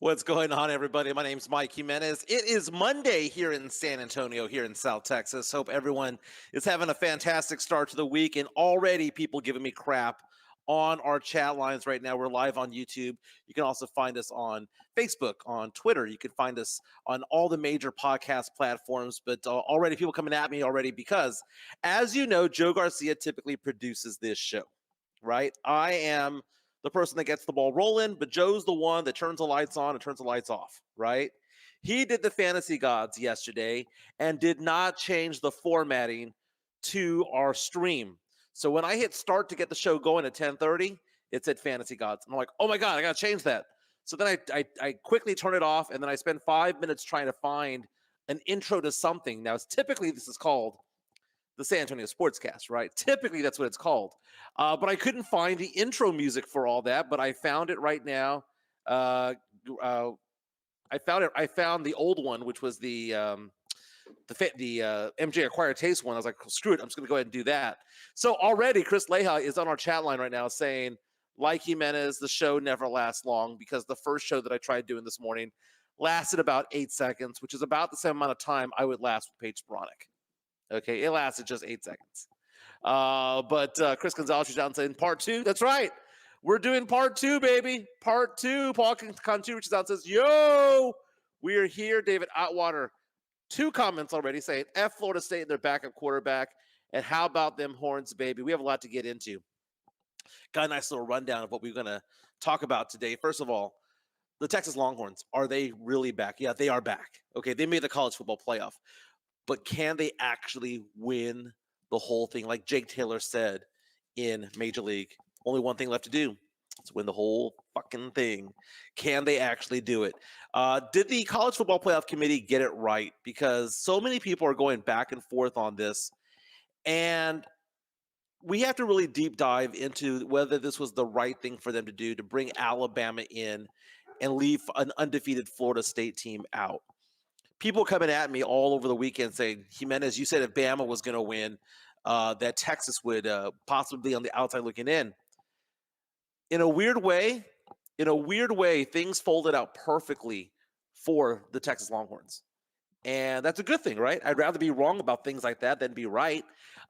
What's going on, everybody? My name's Mike Jimenez. It is Monday here in San Antonio, here in South Texas. Hope everyone is having a fantastic start to the week, and already people giving me crap on our chat lines right now. We're live on YouTube. You can also find us on Facebook, on Twitter. You can find us on all the major podcast platforms, but already people coming at me already because, as you know, Joe Garcia typically produces this show, right? I am the person that gets the ball rolling, but Joe's the one that turns the lights on and turns the lights off, right? He did the fantasy gods yesterday and did not change the formatting to our stream. So when I hit start to get the show going at 10:30, it said fantasy gods. I'm like, oh my God, I got to change that. So then I quickly turn it off, and then I spend 5 minutes trying to find an intro to something. Now, typically this is called the San Antonio Sportscast, right? Typically, that's what it's called. But I couldn't find the intro music for all that, but I found it right now. I found it. I found the old one, which was the MJ Acquired Taste one. I was like, screw it, I'm just going to go ahead and do that. So already, Chris Leha is on our chat line right now saying, like Jimenez, the show never lasts long because the first show that I tried doing this morning lasted about 8 seconds, which is about the same amount of time I would last with Paige Sporonic. Okay, it lasted just 8 seconds. But Chris Gonzalez is down saying part two. That's right. We're doing part two, baby. Part two. Paul Contu reaches out and says, yo, we are here. David Atwater, 2 comments already saying F Florida State and their backup quarterback. And how about them Horns, baby? We have a lot to get into. Got a nice little rundown of what we're going to talk about today. First of all, the Texas Longhorns, are they really back? Yeah, they are back. Okay, they made the college football playoff. But can they actually win the whole thing? Like Jake Taylor said in Major League, only one thing left to do. Let's win the whole fucking thing. Can they actually do it? Did the College Football Playoff Committee get it right? Because so many people are going back and forth on this. And we have to really deep dive into whether this was the right thing for them to do to bring Alabama in and leave an undefeated Florida State team out. People coming at me all over the weekend saying, Jimenez, you said if Bama was going to win, that Texas would possibly be on the outside looking in. In a weird way, things folded out perfectly for the Texas Longhorns. And that's a good thing, right? I'd rather be wrong about things like that than be right.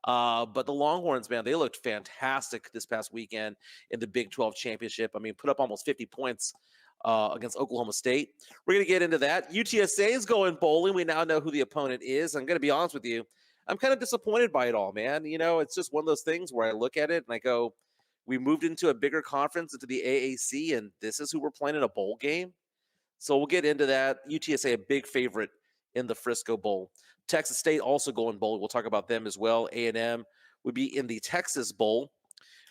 But the Longhorns, man, they looked fantastic this past weekend in the Big 12 championship. I mean, put up almost 50 points against Oklahoma State. We're going to get into that. UTSA is going bowling. We now know who the opponent is. I'm going to be honest with you. I'm kind of disappointed by it all, man. You know, it's just one of those things where I look at it and I go, we moved into a bigger conference, into the AAC, and this is who we're playing in a bowl game. So we'll get into that. UTSA, a big favorite in the Frisco Bowl. Texas State also going bowl. We'll talk about them as well. A&M would be in the Texas Bowl.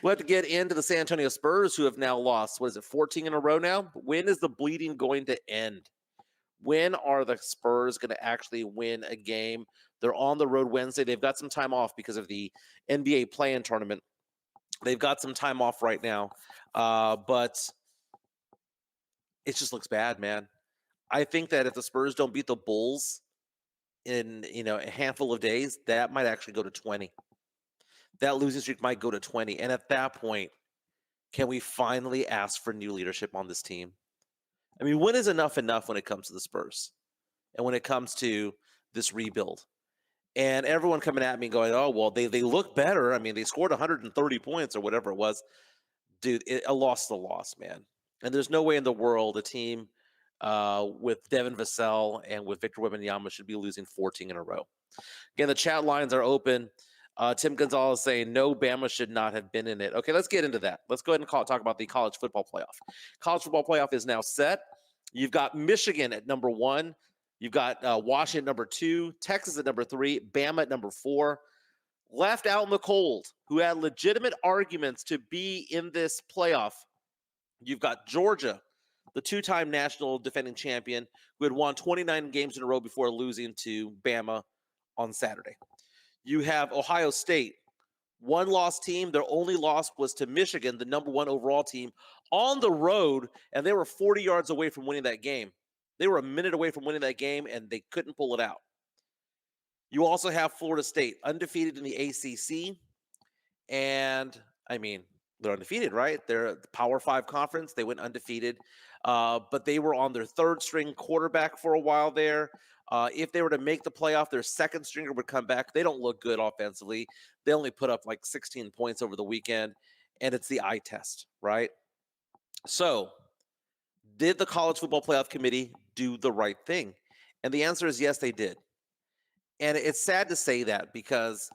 We'll have to get into the San Antonio Spurs, who have now lost, 14 in a row now? When is the bleeding going to end? When are the Spurs going to actually win a game? They're on the road Wednesday. They've got some time off because of the NBA play-in tournament. They've got some time off right now. But it just looks bad, man. I think that if the Spurs don't beat the Bulls in a handful of days, that might actually go to 20. That losing streak might go to 20. And at that point, can we finally ask for new leadership on this team? I mean, when is enough when it comes to the Spurs and when it comes to this rebuild? And everyone coming at me going, oh, well, they look better. I mean, they scored 130 points or whatever it was. Dude, a loss is a loss, man. And there's no way in the world a team with Devin Vassell and with Victor Wembanyama should be losing 14 in a row. Again, the chat lines are open. Tim Gonzalez saying, no, Bama should not have been in it. Okay, let's get into that. Let's go ahead and talk about the college football playoff. College football playoff is now set. You've got Michigan at number 1. You've got Washington at number 2, Texas at number 3, Bama at number 4. Left out in the cold, who had legitimate arguments to be in this playoff. You've got Georgia, the 2-time national defending champion, who had won 29 games in a row before losing to Bama on Saturday. You have Ohio State, 1-loss team. Their only loss was to Michigan, the number 1 overall team, on the road, and they were 40 yards away from winning that game. They were a minute away from winning that game, and they couldn't pull it out. You also have Florida State, undefeated in the ACC, and, I mean, They're undefeated, right? They're the Power 5 conference. They went undefeated, but they were on their third string quarterback for a while there. If they were to make the playoff, their second stringer would come back. They don't look good offensively. They only put up like 16 points over the weekend, and it's the eye test, right? So, did the College Football Playoff Committee do the right thing? And the answer is yes, they did. And it's sad to say that because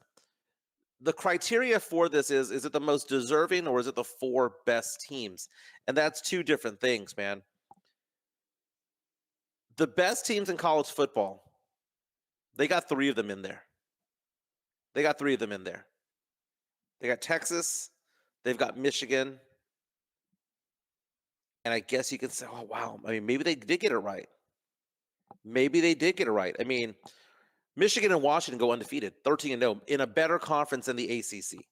the criteria for this is it the most deserving or is it the 4 best teams? And that's 2 different things, man. The best teams in college football, they got 3 of them in there. They got 3 of them in there. They got Texas, they've got Michigan, and I guess you can say, oh, wow. I mean, maybe they did get it right. Maybe they did get it right. I mean, Michigan and Washington go undefeated, 13-0, in a better conference than the ACC,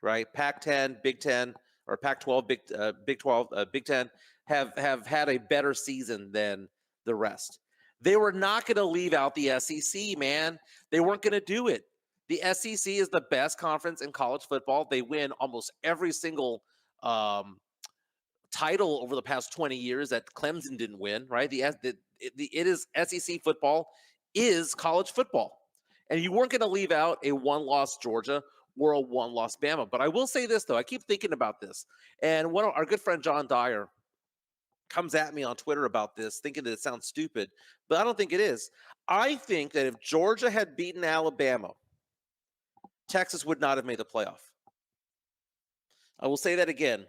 right? Pac-10, Big 10, or Pac-12, Big 12, Big 10 have had a better season than the rest. They were not going to leave out the SEC, man. They weren't going to do it. The SEC is the best conference in college football. They win almost every single title over the past 20 years that Clemson didn't win, right? It is SEC football is college football. And you weren't going to leave out a one-loss Georgia or a one-loss Bama. But I will say this, though. I keep thinking about this. And our good friend John Dyer comes at me on Twitter about this, thinking that it sounds stupid. But I don't think it is. I think that if Georgia had beaten Alabama, Texas would not have made the playoff. I will say that again.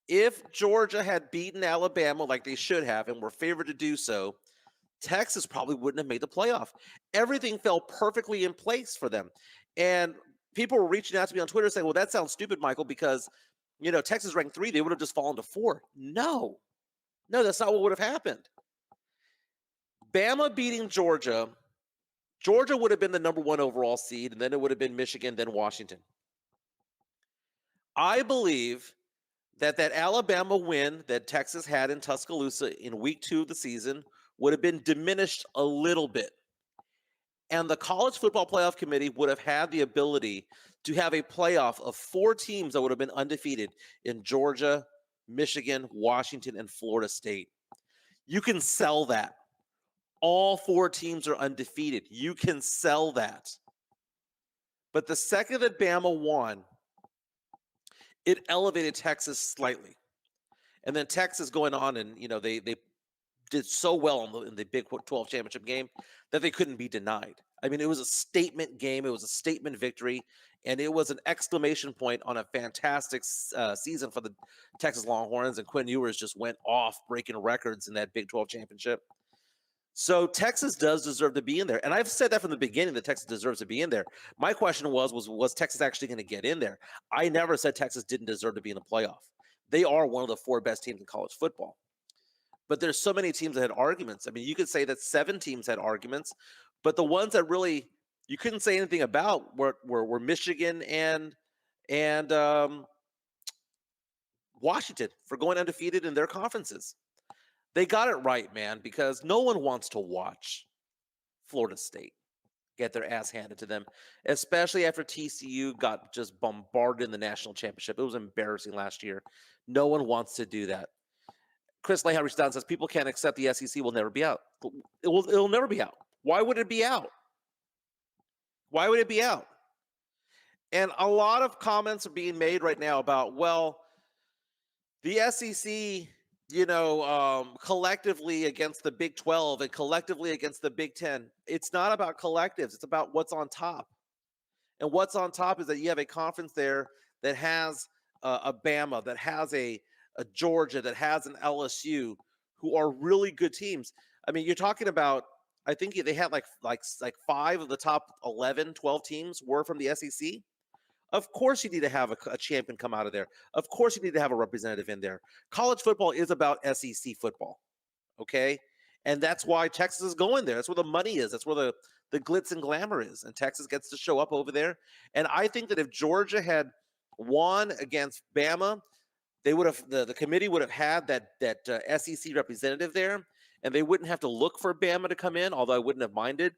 If Georgia had beaten Alabama like they should have and were favored to do so, Texas probably wouldn't have made the playoff. Everything fell perfectly in place for them. And people were reaching out to me on Twitter saying, well, that sounds stupid, Michael, because, Texas ranked 3. They would have just fallen to 4. No, that's not what would have happened. Bama beating Georgia would have been the number 1 overall seed, and then it would have been Michigan, then Washington. I believe that Alabama win that Texas had in Tuscaloosa in week 2 of the season would have been diminished a little bit. And the College Football Playoff Committee would have had the ability to have a playoff of 4 teams that would have been undefeated in Georgia, Michigan, Washington, and Florida State. You can sell that. All 4 teams are undefeated. You can sell that. But the second that Bama won, it elevated Texas slightly. And then Texas going on and, they did so well in the Big 12 championship game that they couldn't be denied. I mean, it was a statement game. It was a statement victory. And it was an exclamation point on a fantastic season for the Texas Longhorns. And Quinn Ewers just went off breaking records in that Big 12 championship. So Texas does deserve to be in there. And I've said that from the beginning that Texas deserves to be in there. My question was Texas actually going to get in there? I never said Texas didn't deserve to be in the playoff. They are one of the 4 best teams in college football. But there's so many teams that had arguments. I mean, you could say that 7 teams had arguments, but the ones that really you couldn't say anything about were Michigan and Washington for going undefeated in their conferences. They got it right, man, because no one wants to watch Florida State get their ass handed to them, especially after TCU got just bombarded in the national championship. It was embarrassing last year. No one wants to do that. Chris Leha reached down and says, people can't accept the SEC will never be out. It'll never be out. Why would it be out? Why would it be out? And a lot of comments are being made right now about, well, the SEC, collectively against the Big 12 and collectively against the Big 10. It's not about collectives. It's about what's on top. And what's on top is that you have a conference there that has a Bama, that has a Georgia, that has an LSU, who are really good teams. I mean, you're talking about, I think they had like 5 of the top 11, 12 teams were from the SEC. Of course you need to have a champion come out of there. Of course you need to have a representative in there. College football is about SEC football, okay? And that's why Texas is going there. That's where the money is. That's where the glitz and glamour is. And Texas gets to show up over there. And I think that if Georgia had won against Bama, they would have the committee would have had that SEC representative there, and they wouldn't have to look for Bama to come in, although I wouldn't have minded.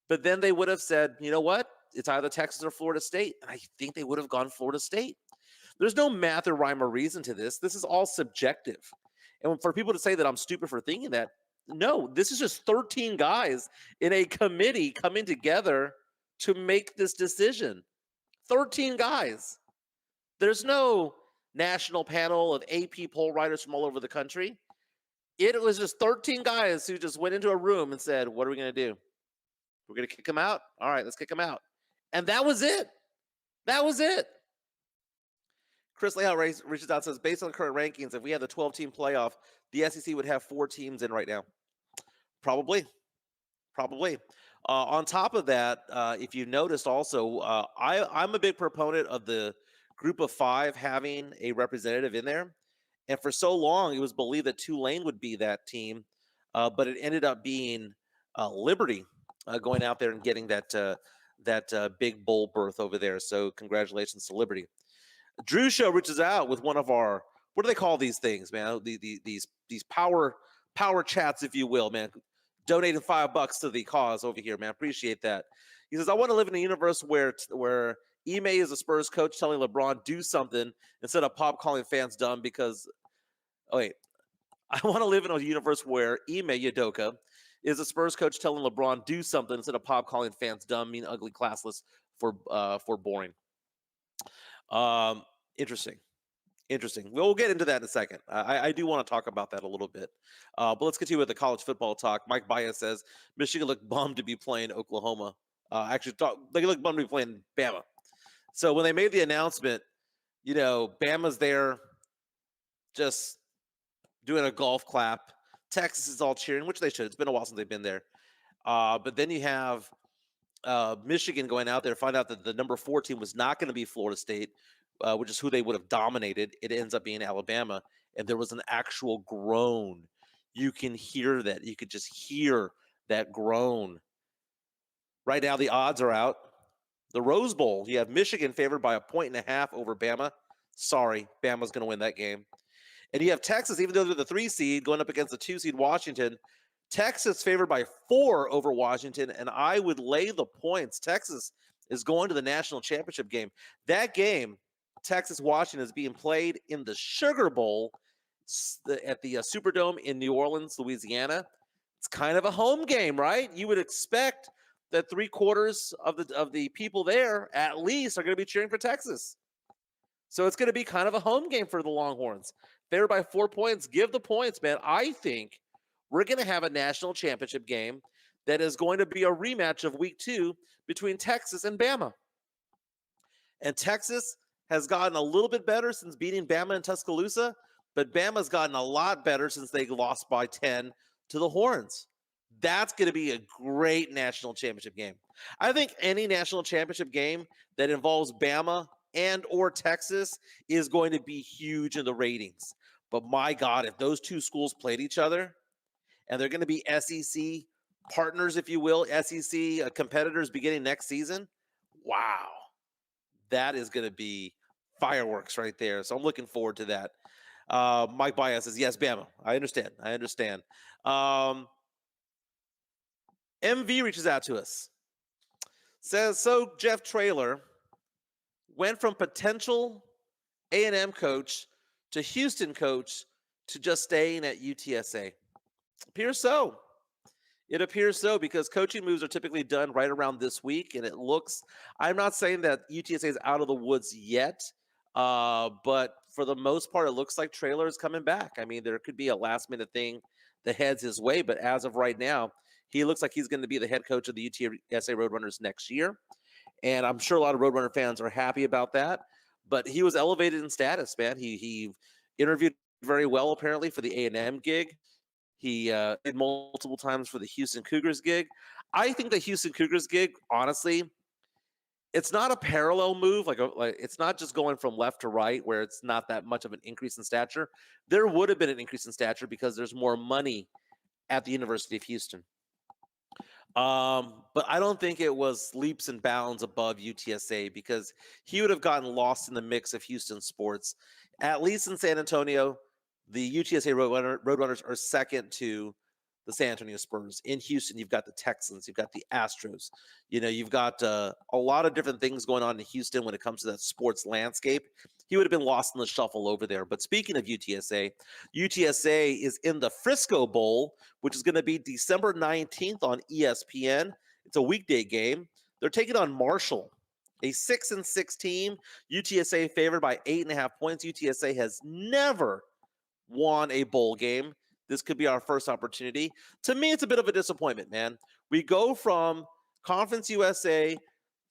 But then they would have said, you know what? It's either Texas or Florida State. And I think they would have gone Florida State. There's no math or rhyme or reason to this. This is all subjective. And for people to say that I'm stupid for thinking that, no, this is just 13 guys in a committee coming together to make this decision. 13 guys. There's no national panel of AP poll writers from all over the country. It was just 13 guys who just went into a room and said, what are we going to do? We're going to kick him out? All right, let's kick him out. And that was it. That was it. Chris Lehow reaches out and says, based on current rankings, if we had the 12-team playoff, the SEC would have 4 teams in right now. Probably. On top of that, if you noticed also, I'm a big proponent of the group of 5 having a representative in there. And for so long, it was believed that Tulane would be that team, but it ended up being Liberty going out there and getting that big bowl berth over there. So congratulations to Liberty. Drew Show reaches out with one of our, what do they call these things, man? These power chats, if you will, man. Donating $5 to the cause over here, man. Appreciate that. He says, I want to live in a universe where Ime is a Spurs coach telling LeBron do something instead of Pop calling fans dumb because, I want to live in a universe where Ime Udoka is a Spurs coach telling LeBron do something instead of Pop calling fans dumb, mean, ugly, classless, for boring. Interesting. We'll get into that in a second. I do want to talk about that a little bit. But let's continue with the college football talk. Mike Bias says Michigan looked bummed to be playing Oklahoma. They looked bummed to be playing Bama. So when they made the announcement, Bama's there just doing a golf clap. Texas is all cheering, which they should. It's been a while since they've been there. But then you have Michigan going out there to find out that the number 4 team was not going to be Florida State, which is who they would have dominated. It ends up being Alabama, and there was an actual groan. You can hear that. You could just hear that groan. Right now, the odds are out. The Rose Bowl, you have Michigan favored by 1.5 over Bama. Sorry, Bama's going to win that game. And you have Texas, even though they're the 3 seed, going up against the 2 seed Washington. Texas favored by 4 over Washington, and I would lay the points. Texas is going to the national championship game. That game, Texas-Washington, is being played in the Sugar Bowl at the Superdome in New Orleans, Louisiana. It's kind of a home game, right? You would expect that 3/4 of the people there, at least, are going to be cheering for Texas. So it's going to be kind of a home game for the Longhorns. Favored by 4 points. Give the points, man. I think we're going to have a national championship game that is going to be a rematch of week 2 between Texas and Bama. And Texas has gotten a little bit better since beating Bama in Tuscaloosa, but Bama's gotten a lot better since they lost by 10 to the Horns. That's going to be a great national championship game. I think any national championship game that involves Bama and or Texas is going to be huge in the ratings. But my God, if those 2 schools played each other, and they're going to be SEC partners, if you will, SEC competitors beginning next season, wow, that is going to be fireworks right there. So I'm looking forward to that. Mike Bias says, yes, Bama. I understand. MV reaches out to us. Says, so Jeff Traylor went from potential A&M coach to Houston coach to just staying at UTSA. It appears so because coaching moves are typically done right around this week, and it looks, I'm not saying that UTSA is out of the woods yet, but for the most part, it looks like Traylor is coming back. I mean, there could be a last-minute thing that heads his way, but as of right now, he looks like he's going to be the head coach of the UTSA Roadrunners next year, and I'm sure a lot of Roadrunner fans are happy about that, but he was elevated in status, man. He interviewed very well, apparently, for the A&M gig. He did multiple times for the Houston Cougars gig. I think the Houston Cougars gig, honestly, it's not a parallel move. Like it's not just going from left to right where it's not that much of an increase in stature. There would have been an increase in stature because there's more money at the University of Houston. But I don't think it was leaps and bounds above UTSA because he would have gotten lost in the mix of Houston sports. At least in San Antonio, the UTSA Roadrunners are second to the San Antonio Spurs. In Houston, you've got the Texans, you've got the Astros. You've got a lot of different things going on in Houston when it comes to that sports landscape. he would have been lost in the shuffle over there. But speaking of UTSA, UTSA is in the Frisco Bowl, which is going to be December 19th on ESPN. It's a weekday game. They're taking on Marshall, a 6-6 team. UTSA favored by 8.5 points. UTSA has never won a bowl game. This could be our first opportunity. To me, it's a bit of a disappointment, man. We go from Conference USA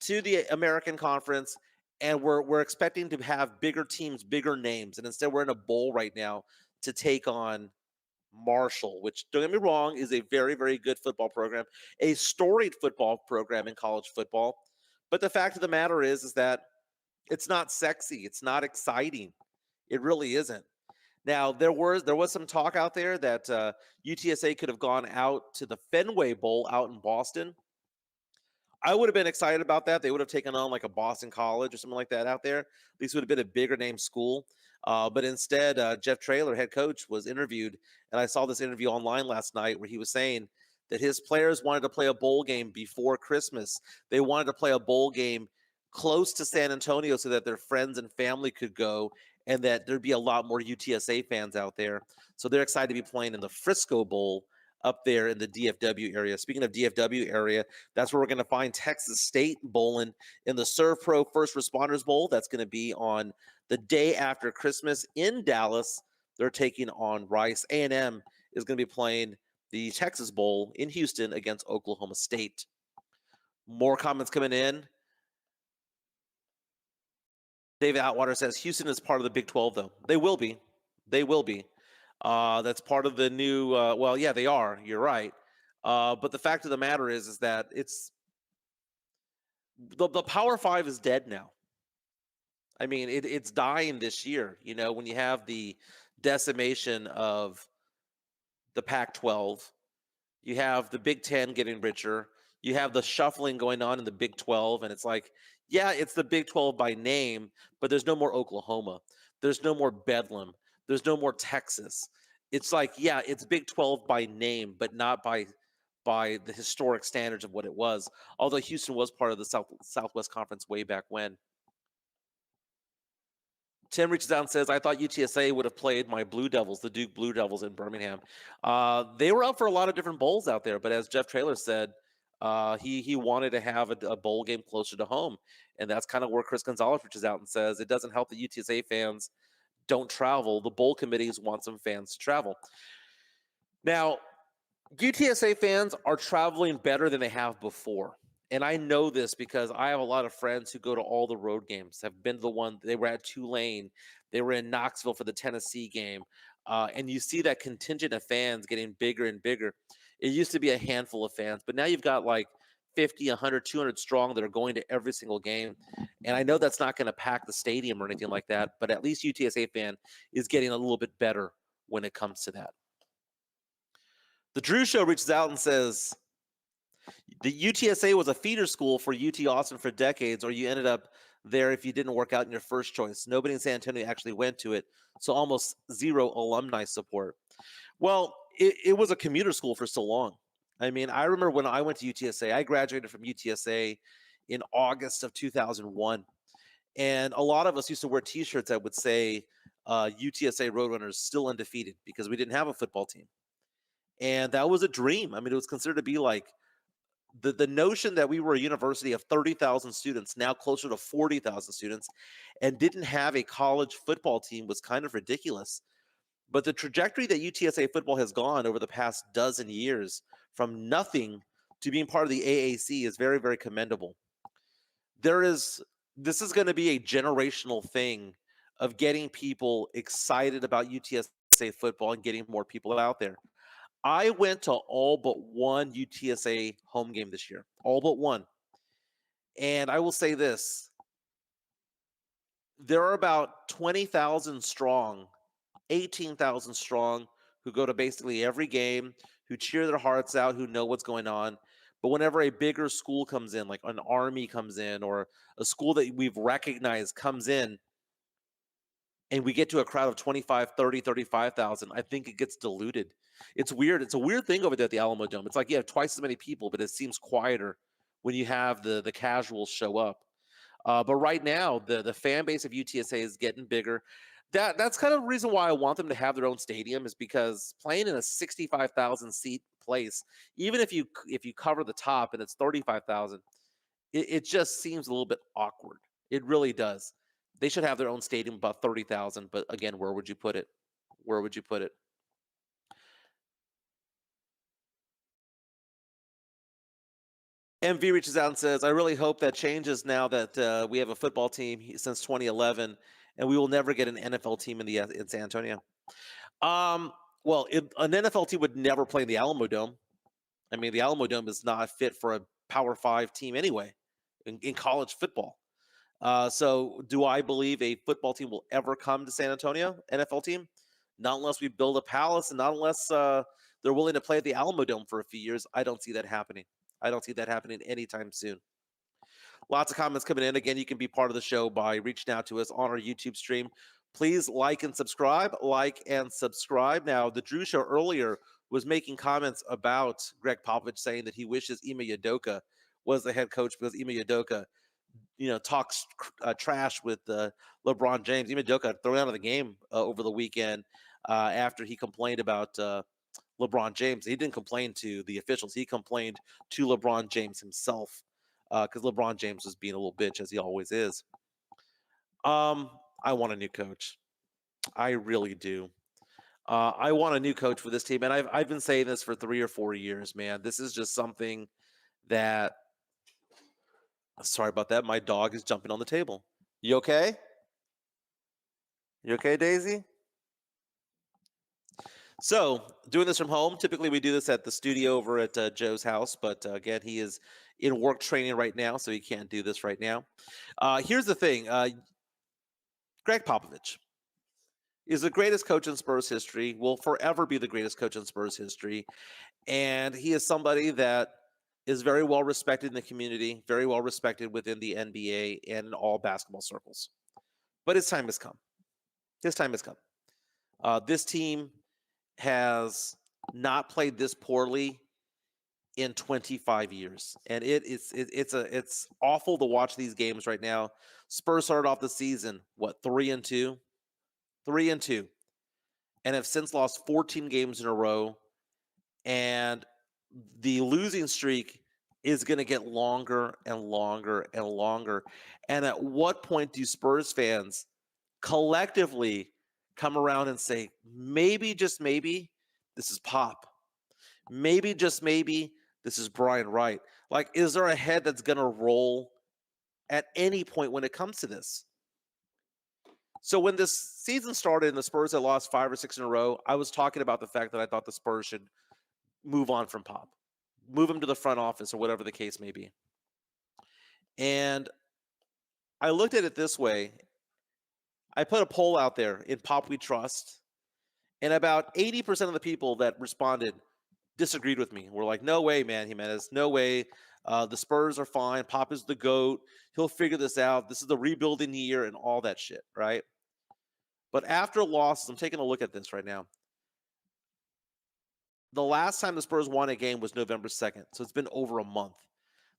to the American Conference, and we're expecting to have bigger teams, bigger names, and instead we're in a bowl right now to take on Marshall, which, don't get me wrong, is a very, very good football program, a storied football program in college football. But the fact of the matter is that it's not sexy. It's not exciting. It really isn't. Now, there was some talk out there that UTSA could have gone out to the Fenway Bowl out in Boston. I would have been excited about that. They would have taken on like a Boston College or something like that out there. At least it would have been a bigger name school. But instead, Jeff Traylor, head coach, was interviewed. And I saw this interview online last night where he was saying that his players wanted to play a bowl game before Christmas. They wanted to play a bowl game close to San Antonio so that their friends and family could go and that there'd be a lot more UTSA fans out there. So they're excited to be playing in the Frisco Bowl up there in the DFW area. Speaking of DFW area, that's where we're going to find Texas State bowling in the Serve Pro First Responders Bowl. That's going to be on the day after Christmas in Dallas. They're taking on Rice. A&M is going to be playing the Texas Bowl in Houston against Oklahoma State. More comments coming in. David Atwater says Houston is part of the Big 12, though. They will be. They will be. That's part of the new. Well, yeah, they are. You're right. But the fact of the matter is that it's the Power Five is dead now. I mean, it's dying this year. You know, when you have the decimation of the Pac-12, you have the Big Ten getting richer. You have the shuffling going on in the Big 12, and it's like, yeah, it's the Big 12 by name, but there's no more Oklahoma. There's no more Bedlam. There's no more Texas. It's like, yeah, it's Big 12 by name, but not by the historic standards of what it was. Although Houston was part of the Southwest Conference way back when. Tim reaches out and says, I thought UTSA would have played my Blue Devils, the Duke Blue Devils in Birmingham. They were up for a lot of different bowls out there, but as Jeff Traylor said, he wanted to have a bowl game closer to home. And that's kind of where Chris Gonzalez reaches out and says, it doesn't help that UTSA fans don't travel. The bowl committees want some fans to travel. Now, UTSA fans are traveling better than they have before. And I know this because I have a lot of friends who go to all the road games, have been to the one, they were at Tulane, they were in Knoxville for the Tennessee game. And you see that contingent of fans getting bigger and bigger. It used to be a handful of fans, but now you've got like 50, 100, 200 strong that are going to every single game. And I know that's not going to pack the stadium or anything like that, but at least UTSA fan is getting a little bit better when it comes to that. The Drew Show reaches out and says, the UTSA was a feeder school for UT Austin for decades, or you ended up there if you didn't work out in your first choice. Nobody in San Antonio actually went to it, so almost zero alumni support. Well, it was a commuter school for so long. I mean, I remember when I went to UTSA, I graduated from UTSA in August of 2001. And a lot of us used to wear T-shirts that would say UTSA Roadrunners still undefeated because we didn't have a football team. And that was a dream. I mean, it was considered to be like the notion that we were a university of 30,000 students, now closer to 40,000 students, and didn't have a college football team was kind of ridiculous. But the trajectory that UTSA football has gone over the past dozen years from nothing to being part of the AAC is very, very commendable. This is going to be a generational thing of getting people excited about UTSA football and getting more people out there. I went to all but one UTSA home game this year, all but one. And I will say this, there are about 20,000 strong, 18,000 strong who go to basically every game, who cheer their hearts out, who know what's going on. But whenever a bigger school comes in, like an Army comes in, or a school that we've recognized comes in, and we get to a crowd of 25, 30, 35,000, I think it gets diluted. It's weird. It's a weird thing over there at the Alamo Dome. It's like you have twice as many people, but it seems quieter when you have the casuals show up. But right now, the fan base of UTSA is getting bigger. That's kind of the reason why I want them to have their own stadium, is because playing in a 65,000 seat place, even if you cover the top and it's 35,000, it just seems a little bit awkward. It really does. They should have their own stadium, about 30,000. But again, where would you put it? Where would you put it? MV reaches out and says, "I really hope that changes now that we have a football team since 2011, and we will never get an NFL team in San Antonio." Um, well, an NFL team would never play in the Alamo Dome. I mean, the Alamo Dome is not fit for a Power Five team anyway in college football. So, do I believe a football team will ever come to San Antonio? NFL team? Not unless we build a palace, and not unless they're willing to play at the Alamo Dome for a few years. I don't see that happening. I don't see that happening anytime soon. Lots of comments coming in. Again, you can be part of the show by reaching out to us on our YouTube stream. Please like and subscribe. Like and subscribe. Now, the Drew Show earlier was making comments about Greg Popovich, saying that he wishes Ime Udoka was the head coach because Ime Udoka, talks trash with LeBron James. Ime Udoka thrown out of the game over the weekend after he complained about LeBron James. He didn't complain to the officials. He complained to LeBron James himself, because LeBron James was being a little bitch, as he always is. I want a new coach. I really do. I want a new coach for this team, and I've been saying this for 3 or 4 years, man. This is just something that. Sorry about that. My dog is jumping on the table. You okay? You okay, Daisy? So, doing this from home. Typically, we do this at the studio over at Joe's house, but again, he is in work training right now, so he can't do this right now. Here's the thing: Greg Popovich is the greatest coach in Spurs history. Will forever be the greatest coach in Spurs history, and he is somebody that is very well respected in the community, very well respected within the NBA and in all basketball circles. But his time has come. His time has come. This team has not played this poorly in 25 years, and it's awful to watch these games right now. Spurs started off the season 3-2, 3-2, and have since lost 14 games in a row, and the losing streak is going to get longer and longer and longer. And at what point do Spurs fans collectively come around and say, maybe, just maybe, this is Pop? Maybe, just maybe, this is Brian Wright? Like, is there a head that's going to roll at any point when it comes to this? So when this season started and the Spurs had lost 5 or 6 in a row, I was talking about the fact that I thought the Spurs should move on from Pop, move him to the front office or whatever the case may be. And I looked at it this way. I put a poll out there in Pop We Trust, and about 80% of the people that responded disagreed with me. We're like, no way, man, Jimenez, no way. The Spurs are fine. Pop is the GOAT. He'll figure this out. This is the rebuilding year and all that shit, right? But after losses, I'm taking a look at this right now. The last time the Spurs won a game was November 2nd, so it's been over a month.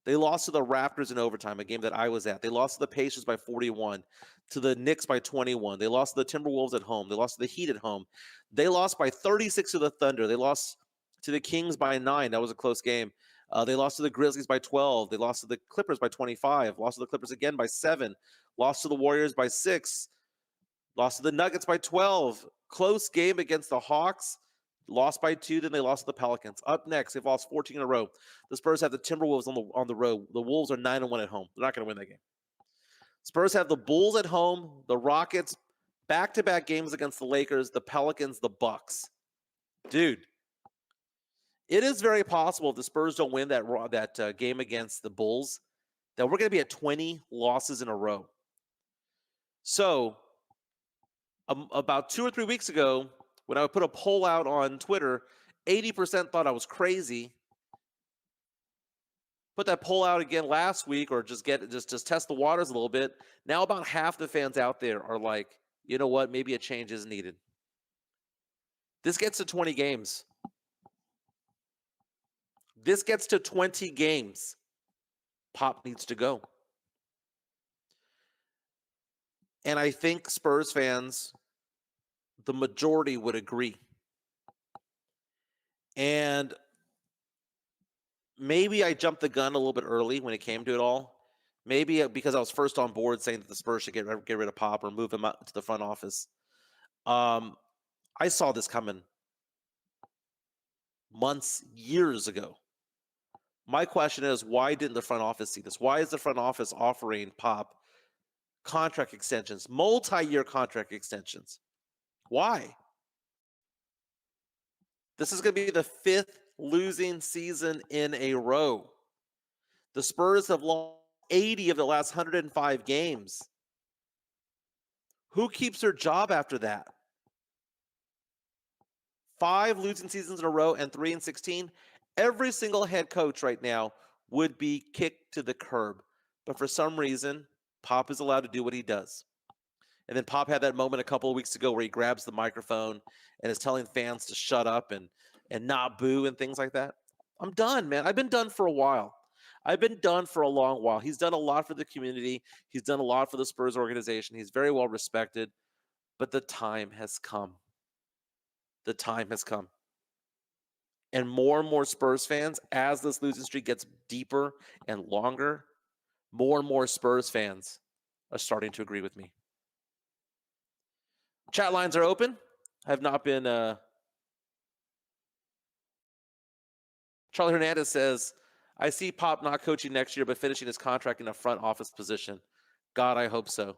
They lost to the Raptors in overtime, a game that I was at. They lost to the Pacers by 41, to the Knicks by 21. They lost to the Timberwolves at home. They lost to the Heat at home. They lost by 36 to the Thunder. They lost to the Kings by 9. That was a close game. They lost to the Grizzlies by 12. They lost to the Clippers by 25. Lost to the Clippers again by 7. Lost to the Warriors by 6. Lost to the Nuggets by 12. Close game against the Hawks. Lost by 2, then they lost to the Pelicans. Up next, they've lost 14 in a row. The Spurs have the Timberwolves on the road. The Wolves are 9-1 at home. They're not going to win that game. Spurs have the Bulls at home, the Rockets, back-to-back games against the Lakers, the Pelicans, the Bucks. Dude, it is very possible if the Spurs don't win that game against the Bulls, that we're going to be at 20 losses in a row. So, about 2 or 3 weeks ago, when I put a poll out on Twitter, 80% thought I was crazy. Put that poll out again last week, or just test the waters a little bit. Now about half the fans out there are like, you know what, maybe a change is needed. This gets to 20 games. This gets to 20 games. Pop needs to go. And I think Spurs fans, the majority would agree. And maybe I jumped the gun a little bit early when it came to it all. Maybe because I was first on board saying that the Spurs should get rid of Pop or move him up to the front office. I saw this coming months, years ago. My question is, why didn't the front office see this? Why is the front office offering Pop contract extensions, multi-year contract extensions? Why? This is going to be the 5th losing season in a row. The Spurs have lost 80 of the last 105 games. Who keeps their job after that? 5 losing seasons in a row and 3-16. Every single head coach right now would be kicked to the curb. But for some reason, Pop is allowed to do what he does. And then Pop had that moment a couple of weeks ago where he grabs the microphone and is telling fans to shut up and not boo and things like that. I'm done, man. I've been done for a while. I've been done for a long while. He's done a lot for the community. He's done a lot for the Spurs organization. He's very well respected. But the time has come. The time has come. And more Spurs fans, as this losing streak gets deeper and longer, more and more Spurs fans are starting to agree with me. Chat lines are open. I have not been. Charlie Hernandez says, I see Pop not coaching next year, but finishing his contract in a front office position. God, I hope so.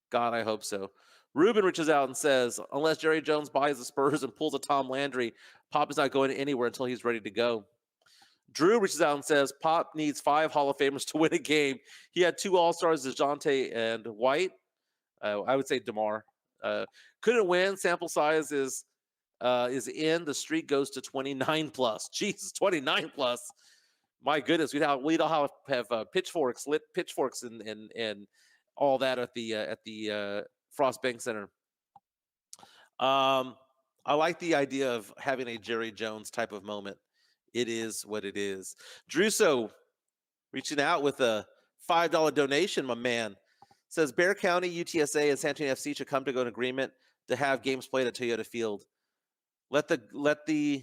God, I hope so. Ruben reaches out and says, unless Jerry Jones buys the Spurs and pulls a Tom Landry, Pop is not going anywhere until he's ready to go. Drew reaches out and says, Pop needs 5 Hall of Famers to win a game. He had 2 All-Stars, DeJounte and White. I would say DeMar. Couldn't win. Sample size is in. The streak goes to 29 plus. Jesus, 29 plus. My goodness, we'd all have pitchforks, lit pitchforks, and all that at the Frost Bank Center. I like the idea of having a Jerry Jones type of moment. It is what it is. Druso reaching out with a $5 donation, my man. Says Bear County, UTSA, and San Antonio FC should come to an agreement to have games played at Toyota Field. Let the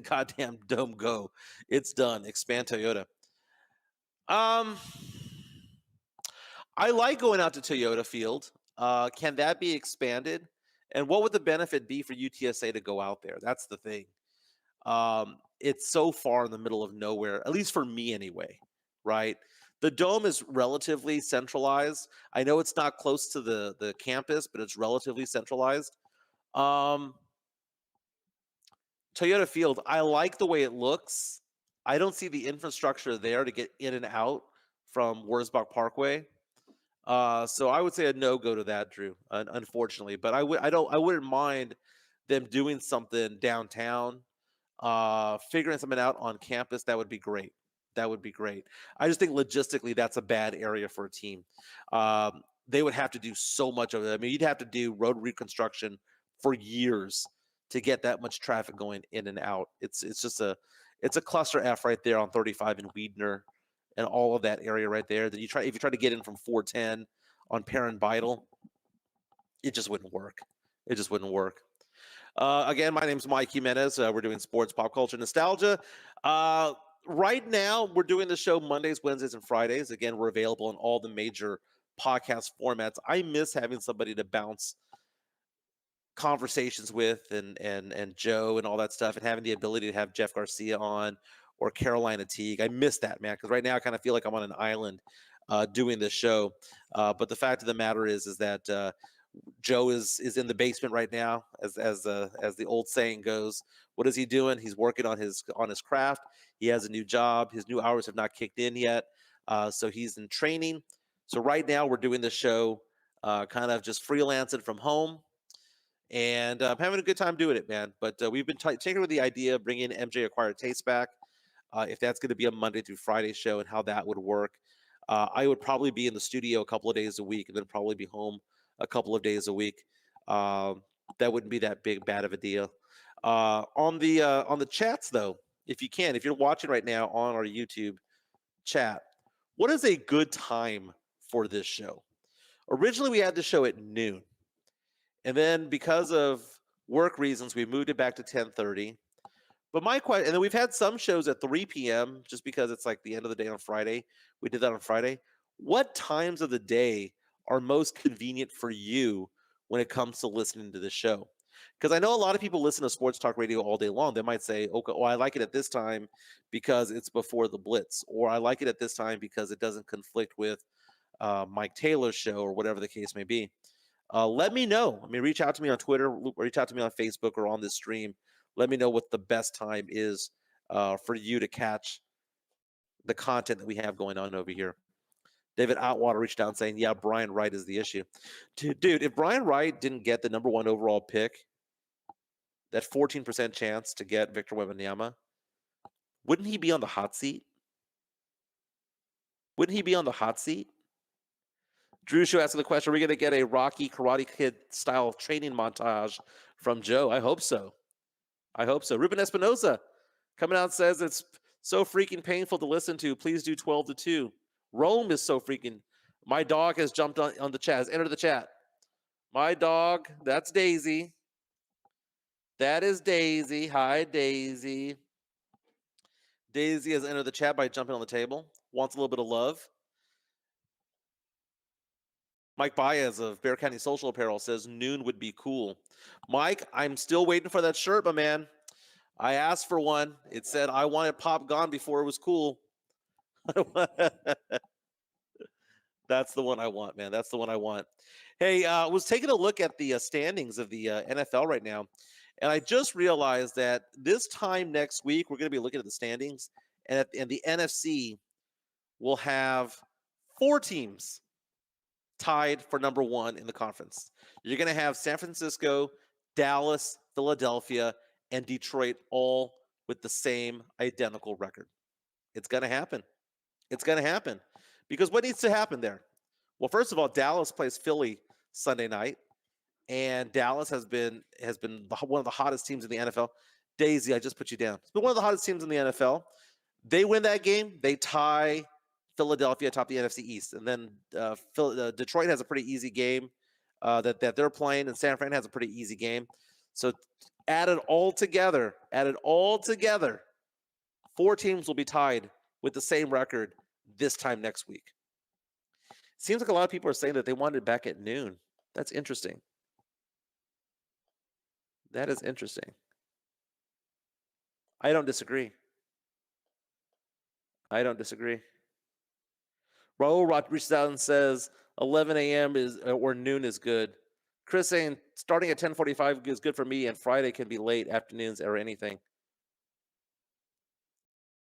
goddamn dome go. It's done. Expand Toyota. I like going out to Toyota Field. Can that be expanded? And what would the benefit be for UTSA to go out there? That's the thing. It's so far in the middle of nowhere, at least for me anyway, right? The dome is relatively centralized. I know it's not close to the campus, but it's relatively centralized. Toyota Field, I like the way it looks. I don't see the infrastructure there to get in and out from Wurzbach Parkway. So I would say a no-go to that, Drew, unfortunately. But I wouldn't mind them doing something downtown, figuring something out on campus. That would be great. That would be great. I just think logistically that's a bad area for a team. They would have to do so much of it. I mean, you'd have to do road reconstruction for years to get that much traffic going in and out. It's a cluster F right there on 35 in Weidner and all of that area right there. That if you try to get in from 410 on Perrin Beidel, it just wouldn't work. It just wouldn't work. Again, my name's Mike Jimenez. We're doing sports, pop culture, nostalgia. Right now, we're doing the show Mondays, Wednesdays, and Fridays. Again, we're available in all the major podcast formats. I miss having somebody to bounce conversations with and Joe and all that stuff, and having the ability to have Jeff Garcia on or Carolina Teague. I miss that, man, because right now I kind of feel like I'm on an island doing this show. But the fact of the matter is that Joe is in the basement right now, as the old saying goes. What is he doing? He's working on his craft. He has a new job. His new hours have not kicked in yet, so he's in training. So right now we're doing this show kind of just freelancing from home, and I'm having a good time doing it, man. But we've been taking with the idea of bringing MJ Acquired Taste back, if that's going to be a Monday through Friday show and how that would work. I would probably be in the studio a couple of days a week and then probably be home a couple of days a week. That wouldn't be that bad of a deal. On the chats though, if you're watching right now on our YouTube chat, what is a good time for this show? Originally, we had the show at noon. And then because of work reasons, we moved it back to 10:30. But my question, and then we've had some shows at 3 p.m. just because it's like the end of the day on Friday. We did that on Friday. What times of the day are most convenient for you when it comes to listening to the show? Because I know a lot of people listen to sports talk radio all day long. They might say, okay, oh, I like it at this time because it's before the Blitz, or I like it at this time because it doesn't conflict with Mike Taylor's show, or whatever the case may be. Let me know. I mean, reach out to me on Twitter, reach out to me on Facebook, or on this stream. Let me know what the best time is for you to catch the content that we have going on over here. David Atwater reached out saying, yeah, Brian Wright is the issue. Dude, if Brian Wright didn't get the number 1 overall pick, that 14% chance to get Victor Wembanyama, wouldn't he be on the hot seat? Wouldn't he be on the hot seat? Drew Show asking the question, are we going to get a Rocky Karate Kid style training montage from Joe? I hope so. I hope so. Ruben Espinosa coming out says it's so freaking painful to listen to. Please do 12-2. Rome is so freaking. My dog has jumped on the chat, has entered the chat. My dog, that's Daisy. That is Daisy. Hi, Daisy. Daisy has entered the chat by jumping on the table. Wants a little bit of love. Mike Baez of Bear County Social Apparel says noon would be cool. Mike, I'm still waiting for that shirt, my man. I asked for one. It said I wanted Pop gone before it was cool. That's the one I want, man. That's the one I want. Hey, I was taking a look at the standings of the NFL right now, and I just realized that this time next week we're going to be looking at the standings, and the NFC will have 4 teams tied for number 1 in the conference. You're going to have San Francisco, Dallas, Philadelphia, and Detroit all with the same identical record. It's going to happen. It's going to happen. Because what needs to happen there? Well, first of all, Dallas plays Philly Sunday night, and Dallas has been one of the hottest teams in the NFL. Daisy, I just put you down. It's been one of the hottest teams in the NFL. They win that game, they tie Philadelphia atop the NFC East, and then Detroit has a pretty easy game that they're playing, and San Fran has a pretty easy game. So add it all together, 4 teams will be tied with the same record this time next week. Seems like a lot of people are saying that they want it back at noon. That's interesting. That is interesting. I don't disagree. Raul Rod reaches out and says 11 a.m. or noon is good. Chris saying starting at 10:45 is good for me, and Friday can be late afternoons or anything.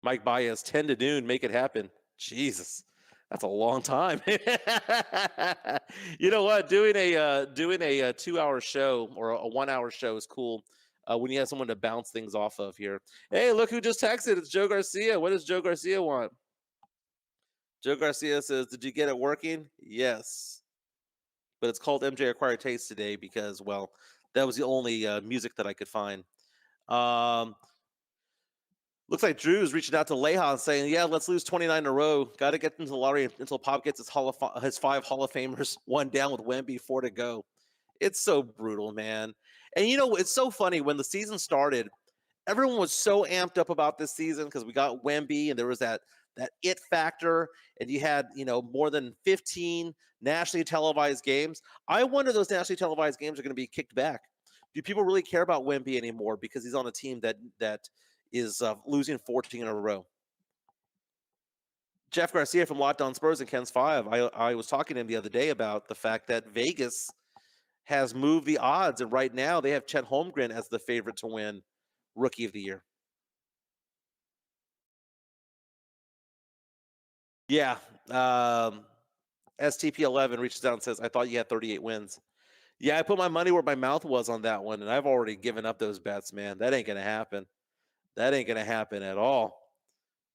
Mike Baez 10 to noon, make it happen. Jesus, that's a long time. You know what? Doing a 2-hour show or a 1-hour show is cool when you have someone to bounce things off of here. Hey, look who just texted. It's Joe Garcia. What does Joe Garcia want? Joe Garcia says, did you get it working? Yes. But it's called MJ Acquired Taste today because, well, that was the only music that I could find. Looks like Drew's reaching out to Leha and saying, yeah, let's lose 29 in a row. Got to get into the lottery until Pop gets his 5 Hall of Famers, 1 down with Wemby, 4 to go. It's so brutal, man. And, you know, it's so funny. When the season started, everyone was so amped up about this season because we got Wemby and there was that it factor, and you had, you know, more than 15 nationally televised games. I wonder those nationally televised games are going to be kicked back. Do people really care about Wemby anymore because he's on a team that is losing 14 in a row? Jeff Garcia from Locked On Spurs and Ken's 5. I was talking to him the other day about the fact that Vegas has moved the odds, and right now they have Chet Holmgren as the favorite to win Rookie of the Year. Yeah. STP11 reaches out and says, I thought you had 38 wins. Yeah, I put my money where my mouth was on that one, and I've already given up those bets, man. That ain't going to happen. That ain't going to happen at all.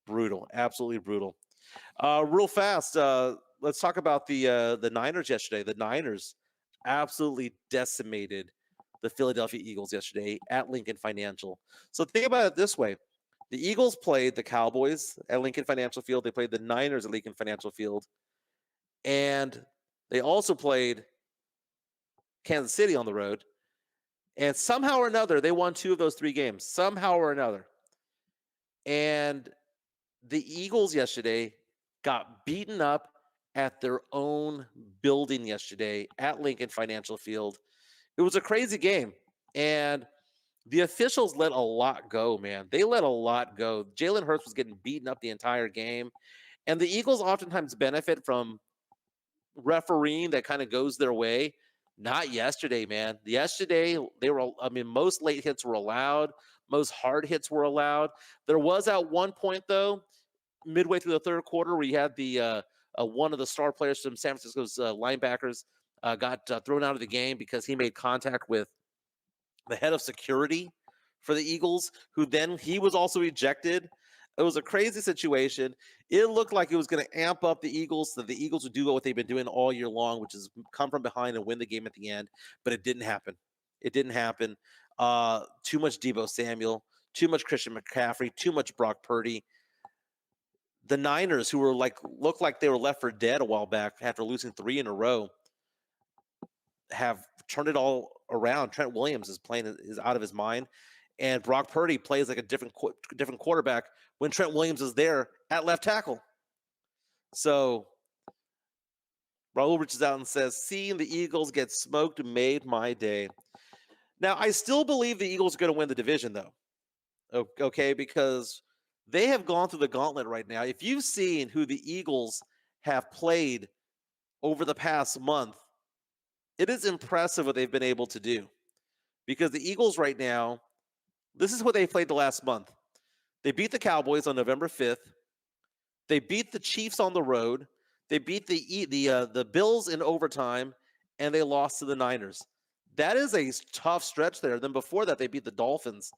Brutal. Absolutely brutal. Real fast, let's talk about the Niners yesterday. The Niners absolutely decimated the Philadelphia Eagles yesterday at Lincoln Financial. So think about it this way. The Eagles played the Cowboys at Lincoln Financial Field. They played the Niners at Lincoln Financial Field. And They also played Kansas City on the road. And somehow or another, they won 2 of those 3 games. Somehow or another. And the Eagles yesterday got beaten up at their own building yesterday at Lincoln Financial Field. It was a crazy game. And the officials let a lot go, man. They let a lot go. Jalen Hurts was getting beaten up the entire game. And the Eagles oftentimes benefit from refereeing that kind of goes their way. Not yesterday, man. Yesterday, most late hits were allowed. Most hard hits were allowed. There was at one point, though, midway through the third quarter, where you had the one of the star players from San Francisco's linebackers got thrown out of the game because he made contact with the head of security for the Eagles, who then he was also ejected. It was a crazy situation. It looked like it was going to amp up the Eagles so that the Eagles would do what they've been doing all year long, which is come from behind and win the game at the end. But it didn't happen. It didn't happen. Too much Deebo Samuel, too much Christian McCaffrey, too much Brock Purdy. The Niners, who were looked like they were left for dead a while back after losing 3 in a row, have turned it all around. Trent Williams is out of his mind, and Brock Purdy plays like a different quarterback when Trent Williams is there at left tackle. So Raul reaches out and says, "Seeing the Eagles get smoked made my day." Now, I still believe the Eagles are going to win the division, though. Okay, because they have gone through the gauntlet right now. If you've seen who the Eagles have played over the past month, it is impressive what they've been able to do. Because the Eagles right now, this is what they played the last month. They beat the Cowboys on November 5th. They beat the Chiefs on the road. They beat the Bills in overtime, and they lost to the Niners. That is a tough stretch there. Then before that, they beat the Dolphins.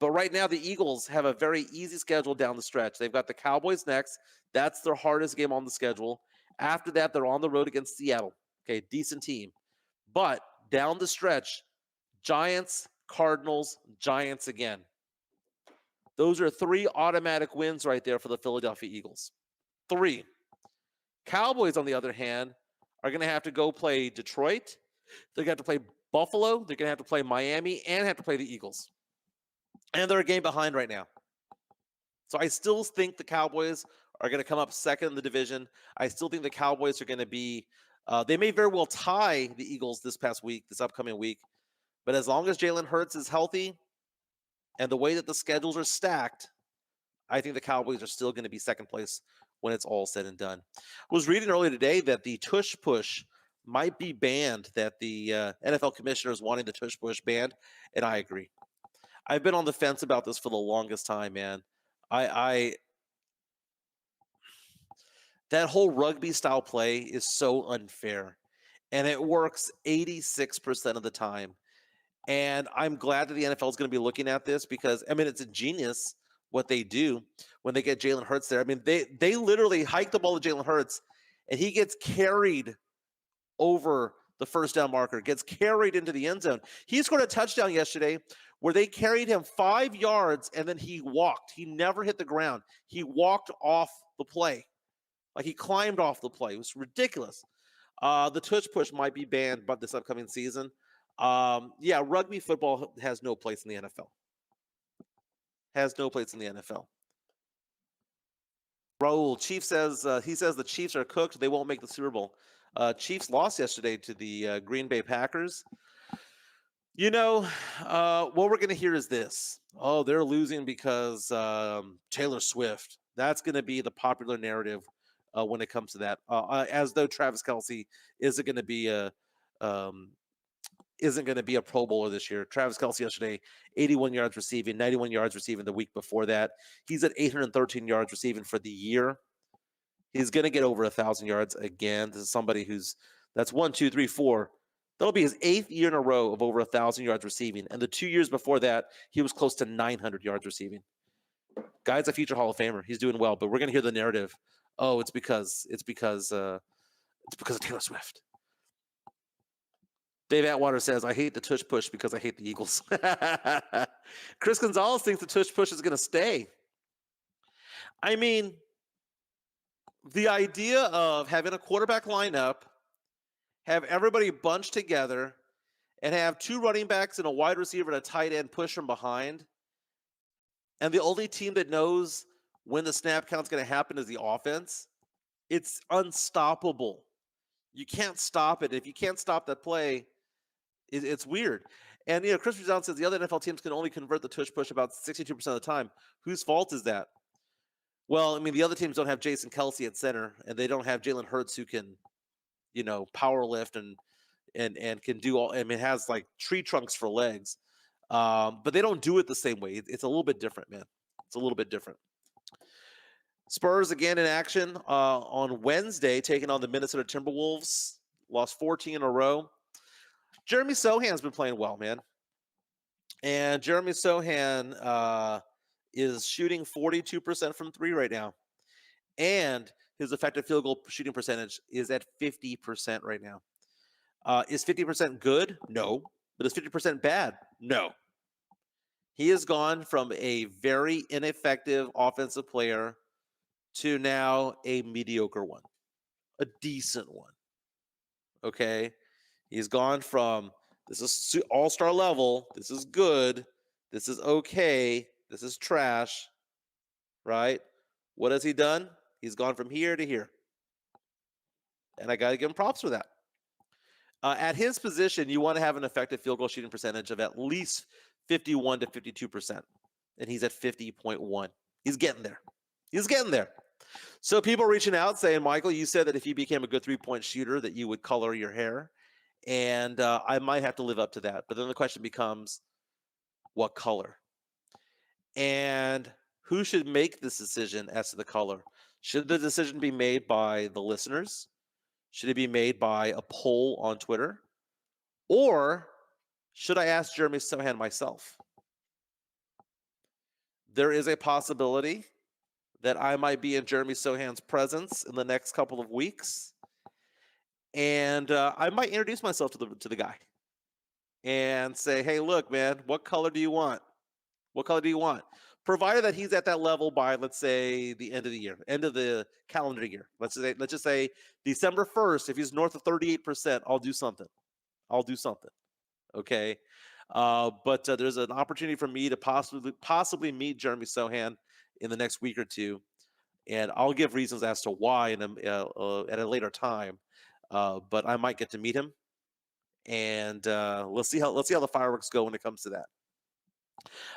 But right now, the Eagles have a very easy schedule down the stretch. They've got the Cowboys next. That's their hardest game on the schedule. After that, they're on the road against Seattle. Okay, decent team. But down the stretch, Giants, Cardinals, Giants again. Those are 3 automatic wins right there for the Philadelphia Eagles. 3. Cowboys, on the other hand, are going to have to go play Detroit. They're going to have to play Buffalo. They're going to have to play Miami and have to play the Eagles. And they're a game behind right now. So I still think the Cowboys are going to come up second in the division. I still think the Cowboys are going to be they may very well tie the Eagles this upcoming week. But as long as Jalen Hurts is healthy and the way that the schedules are stacked, I think the Cowboys are still going to be second place when it's all said and done. I was reading earlier today that the tush push might be banned, that the NFL commissioner is wanting the tush push banned, and I agree. I've been on the fence about this for the longest time, man. That whole rugby style play is so unfair, and it works 86% of the time. And I'm glad that the NFL is going to be looking at this because, it's a genius what they do when they get Jalen Hurts there. They literally hike the ball to Jalen Hurts, and he gets carried over the first down marker, gets carried into the end zone. He scored a touchdown yesterday where they carried him 5 yards, and then he walked. He never hit the ground. He walked off the play. Like he climbed off the play. It was ridiculous. The tush push might be banned by this upcoming season. Rugby football has no place in the NFL. Has no place in the NFL. Raul, Chief says he says the Chiefs are cooked. They won't make the Super Bowl. Chiefs lost yesterday to the Green Bay Packers. What we're going to hear is this. Oh, they're losing because Taylor Swift. That's going to be the popular narrative when it comes to that. As though Travis Kelce isn't going to be a Pro Bowler this year. Travis Kelce yesterday, 81 yards receiving, 91 yards receiving the week before that. He's at 813 yards receiving for the year. He's going to get over 1,000 yards again. This is somebody that's 1, 2, 3, 4. That'll be his 8th year in a row of over 1,000 yards receiving. And the 2 years before that, he was close to 900 yards receiving. Guy's a future Hall of Famer. He's doing well, but we're going to hear the narrative. Oh, it's because of Taylor Swift. Dave Atwater says, I hate the tush push because I hate the Eagles. Chris Gonzalez thinks the tush push is going to stay. The idea of having a quarterback lineup have everybody bunched together, and have 2 running backs and a wide receiver and a tight end push from behind, and the only team that knows when the snap count's going to happen is the offense, it's unstoppable. You can't stop it. If you can't stop that play, it's weird. And, Chris Brown says the other NFL teams can only convert the tush push about 62% of the time. Whose fault is that? Well, I mean, the other teams don't have Jason Kelsey at center, and they don't have Jalen Hurts who can, power lift and can do all. I mean, has like tree trunks for legs, but they don't do it the same way. It's a little bit different, man. It's a little bit different. Spurs again in action on Wednesday, taking on the Minnesota Timberwolves. Lost 14 in a row. Jeremy Sohan's been playing well, man. And Jeremy Sohan is shooting 42% from 3 right now. And his effective field goal shooting percentage is at 50% right now. Is 50% good? No. But is 50% bad? No. He has gone from a very ineffective offensive player to now a mediocre one, a decent one. Okay? He's gone from this is all-star level, this is good, this is okay, this is trash, right? What has he done? He's gone from here to here. And I got to give him props for that. At his position, you want to have an effective field goal shooting percentage of at least 51 to 52%. And he's at 50.1. He's getting there. He's getting there. So people reaching out saying, Michael, you said that if you became a good three-point shooter that you would color your hair. And I might have to live up to that. But then the question becomes, what color? And who should make this decision as to the color? Should the decision be made by the listeners? Should it be made by a poll on Twitter? Or should I ask Jeremy Sohan myself? There is a possibility that I might be in Jeremy Sohan's presence in the next couple of weeks. And I might introduce myself to the guy and say, hey, look, man, what color do you want? What color do you want? Provided that he's at that level by, let's say, the end of the year, end of the calendar year. Let's just say December 1st, if he's north of 38%, I'll do something. Okay. But there's an opportunity for me to possibly meet Jeremy Sohan in the next week or two. And I'll give reasons as to why at a later time. But I might get to meet him. And let's see how the fireworks go when it comes to that.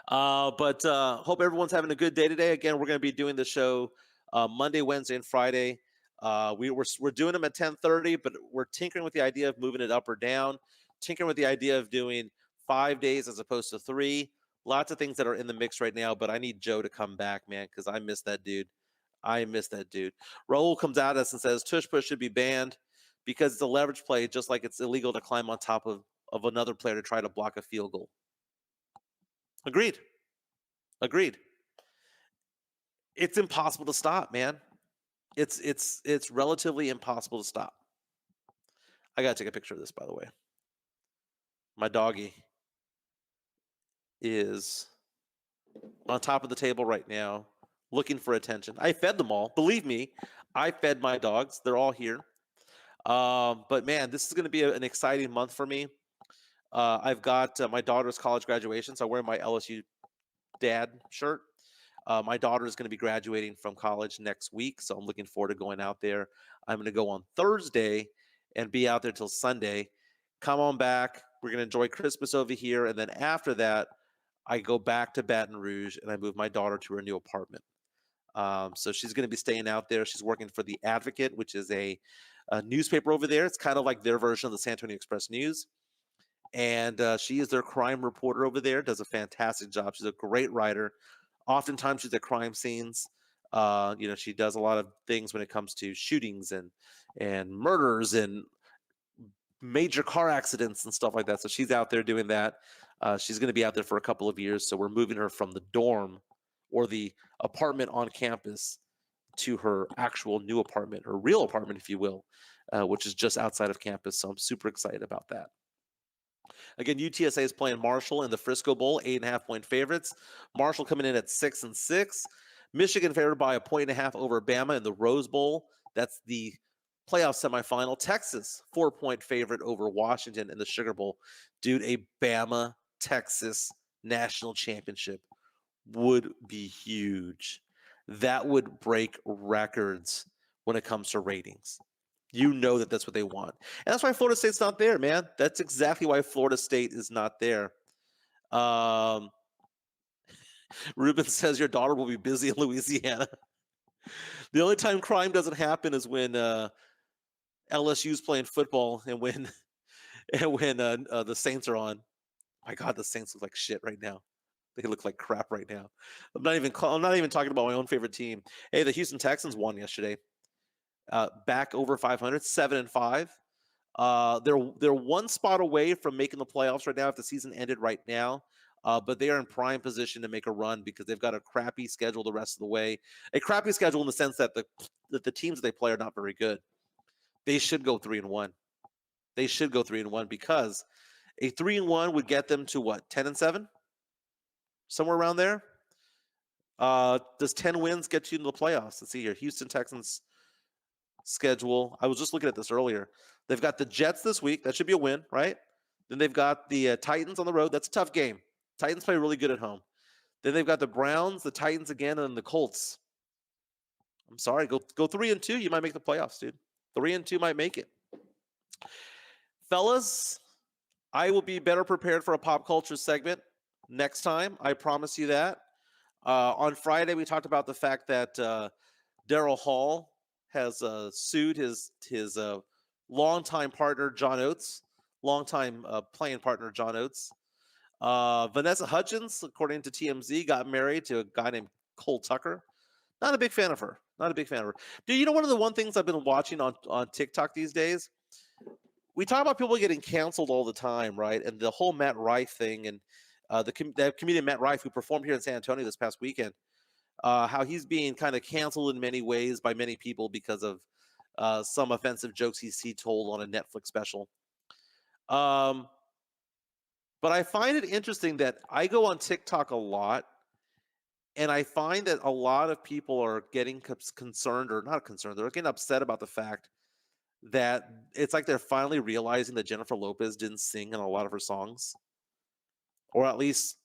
But hope everyone's having a good day today. Again, we're going to be doing the show Monday, Wednesday, and Friday. We're doing them at 10:30, but we're tinkering with the idea of moving it up or down. Tinkering with the idea of doing 5 days as opposed to 3. Lots of things that are in the mix right now, but I need Joe to come back, man, because I miss that dude. Raul comes at us and says tush push should be banned because it's a leverage play, just like it's illegal to climb on top of another player to try to block a field goal. Agreed. It's impossible to stop, man. It's relatively impossible to stop. I gotta take a picture of this, by the way. My doggy is on top of the table right now, looking for attention. I fed them all. Believe me, I fed my dogs. They're all here. But man, this is going to be an exciting month for me. I've got my daughter's college graduation, so I wear my LSU dad shirt. My daughter is going to be graduating from college next week, so I'm looking forward to going out there. I'm going to go on Thursday and be out there till Sunday. Come on back. We're going to enjoy Christmas over here, and then after that, I go back to Baton Rouge and I move my daughter to her new apartment. So she's going to be staying out there. She's working for The Advocate, which is a newspaper over there. It's kind of like their version of the San Antonio Express News. And she is their crime reporter over there, does a fantastic job. She's a great writer. Oftentimes she's at crime scenes. She does a lot of things when it comes to shootings and murders and major car accidents and stuff like that. So she's out there doing that. She's going to be out there for a couple of years. So we're moving her from the dorm or the apartment on campus to her actual new apartment, her real apartment, if you will, which is just outside of campus. So I'm super excited about that. Again, UTSA is playing Marshall in the Frisco Bowl, 8.5-point favorites. Marshall coming in at 6-6. Michigan favored by 1.5 over Bama in the Rose Bowl. That's the Playoff semifinal, Texas, 4-point favorite over Washington in the Sugar Bowl. Dude, a Bama Texas national championship would be huge. That would break records when it comes to ratings. You know that's what they want. And that's why Florida State's not there, man. That's exactly why Florida State is not there. Ruben says your daughter will be busy in Louisiana. The only time crime doesn't happen is when LSU's playing football and when the Saints are on. My God, the Saints look like shit right now. They look like crap right now. I'm not even talking about my own favorite team. Hey, the Houston Texans won yesterday. Back over 500, 7-5. They're one spot away from making the playoffs right now if the season ended right now. But they are in prime position to make a run because they've got a crappy schedule the rest of the way. A crappy schedule in the sense that the teams that they play are not very good. They should go 3-1. They should go 3-1 because a 3-1 would get them to what, 10-7? Somewhere around there. Does 10 wins get you into the playoffs? Let's see here. Houston Texans schedule. I was just looking at this earlier. They've got the Jets this week. That should be a win, right? Then they've got the Titans on the road. That's a tough game. Titans play really good at home. Then they've got the Browns, the Titans again, and the Colts. I'm sorry. Go 3-2. You might make the playoffs, dude. 3-2 might make it. Fellas, I will be better prepared for a pop culture segment next time. I promise you that. On Friday, we talked about the fact that Daryl Hall has sued his longtime partner, John Oates, longtime playing partner, John Oates. Vanessa Hudgens, according to TMZ, got married to a guy named Cole Tucker. Not a big fan of her. Dude, you know, one things I've been watching on TikTok these days? We talk about people getting canceled all the time, right? And the whole Matt Rife thing and the comedian Matt Rife, who performed here in San Antonio this past weekend, how he's being kind of canceled in many ways by many people because of some offensive jokes he told on a Netflix special. But I find it interesting that I go on TikTok a lot, and I find that a lot of people are getting concerned, or not concerned, they're getting upset about the fact that it's like they're finally realizing that Jennifer Lopez didn't sing in a lot of her songs, or at least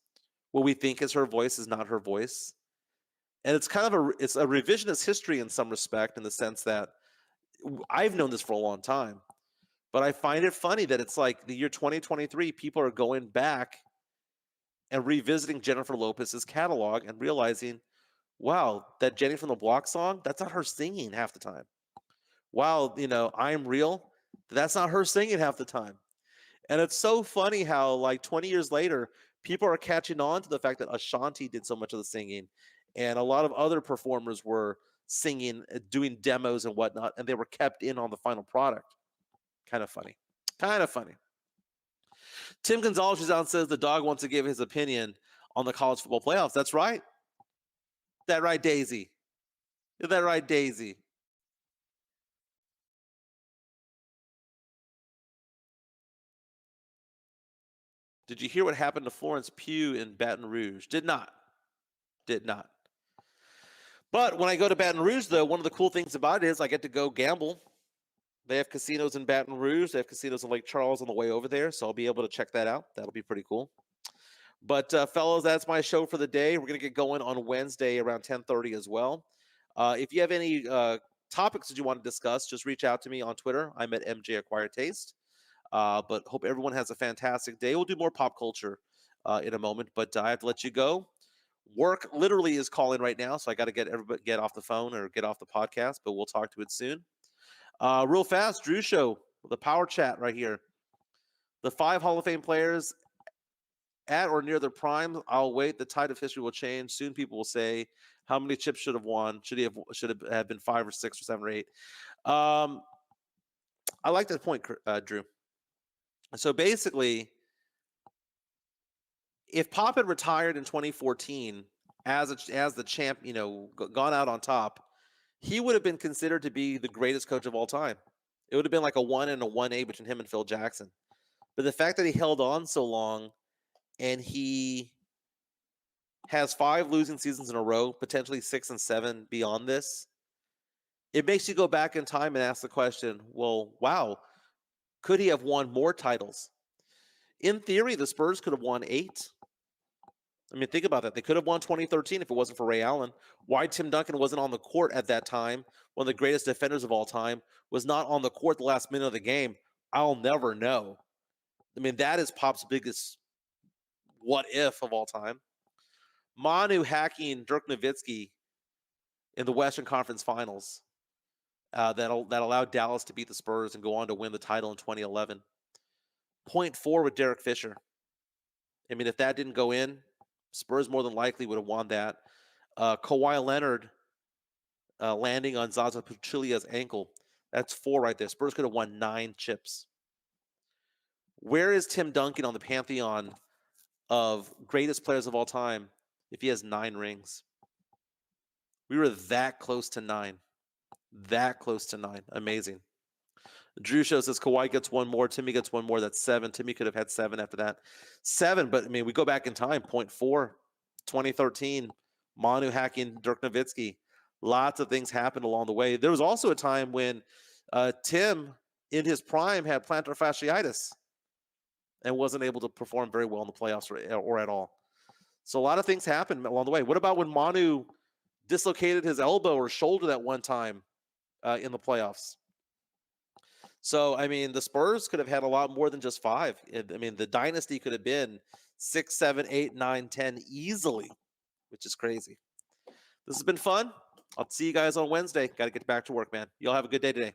what we think is her voice is not her voice. And it's kind of it's a revisionist history in some respect, in the sense that I've known this for a long time, but I find it funny that it's like the year 2023, people are going back and revisiting Jennifer Lopez's catalog and realizing, wow, that Jenny from the Block song, that's not her singing half the time. Wow, you know, I'm Real, that's not her singing half the time. And it's so funny how, like, 20 years later, people are catching on to the fact that Ashanti did so much of the singing, and a lot of other performers were singing, doing demos and whatnot, and they were kept in on the final product. Kind of funny. Tim Gonzalez is out and says the dog wants to give his opinion on the college football playoffs. That's right. That right, Daisy? Is that right, Daisy? Did you hear what happened to Florence Pugh in Baton Rouge? Did not. But when I go to Baton Rouge, though, one of the cool things about it is I get to go gamble. They have casinos in Baton Rouge. They have casinos in Lake Charles on the way over there, so I'll be able to check that out. That'll be pretty cool. But, fellas, that's my show for the day. We're going to get going on Wednesday around 10:30 as well. If you have any topics that you want to discuss, just reach out to me on Twitter. I'm at MJ Acquired Taste. But hope everyone has a fantastic day. We'll do more pop culture in a moment, but I have to let you go. Work literally is calling right now, so I got to get off the phone or get off the podcast, but we'll talk to it soon. Real fast, Drew Show, the power chat right here. The 5 Hall of Fame players at or near their prime. I'll wait. The tide of history will change. Soon people will say how many chips should have won. Should have been 5 or 6 or 7 or 8. I like that point, Drew. So basically, if Pop had retired in 2014 as the champ, you know, gone out on top, he would have been considered to be the greatest coach of all time. It would have been like a 1 and a 1A between him and Phil Jackson. But the fact that he held on so long, and he has 5 losing seasons in a row, potentially 6 and 7 beyond this, it makes you go back in time and ask the question, well, wow, could he have won more titles? In theory, the Spurs could have won 8. I mean, think about that. They could have won 2013 if it wasn't for Ray Allen. Why Tim Duncan wasn't on the court at that time, one of the greatest defenders of all time, was not on the court the last minute of the game, I'll never know. I mean, that is Pop's biggest what if of all time. Manu hacking Dirk Nowitzki in the Western Conference Finals that allowed Dallas to beat the Spurs and go on to win the title in 2011. 0.4 with Derek Fisher. I mean, if that didn't go in, Spurs more than likely would have won that. Kawhi Leonard landing on Zaza Pachulia's ankle. That's 4 right there. Spurs could have won 9 chips. Where is Tim Duncan on the pantheon of greatest players of all time if he has 9 rings? We were that close to 9. That close to 9. Amazing. Drew Show says Kawhi gets 1 more. Timmy gets 1 more. That's 7. Timmy could have had 7 after that. 7, but I mean, we go back in time. 0.4, 2013. Manu hacking Dirk Nowitzki. Lots of things happened along the way. There was also a time when Tim, in his prime, had plantar fasciitis and wasn't able to perform very well in the playoffs or at all. So a lot of things happened along the way. What about when Manu dislocated his elbow or shoulder that one time in the playoffs? So, I mean, the Spurs could have had a lot more than just 5. I mean, the dynasty could have been 6, 7, 8, 9, 10 easily, which is crazy. This has been fun. I'll see you guys on Wednesday. Got to get back to work, man. Y'all have a good day today.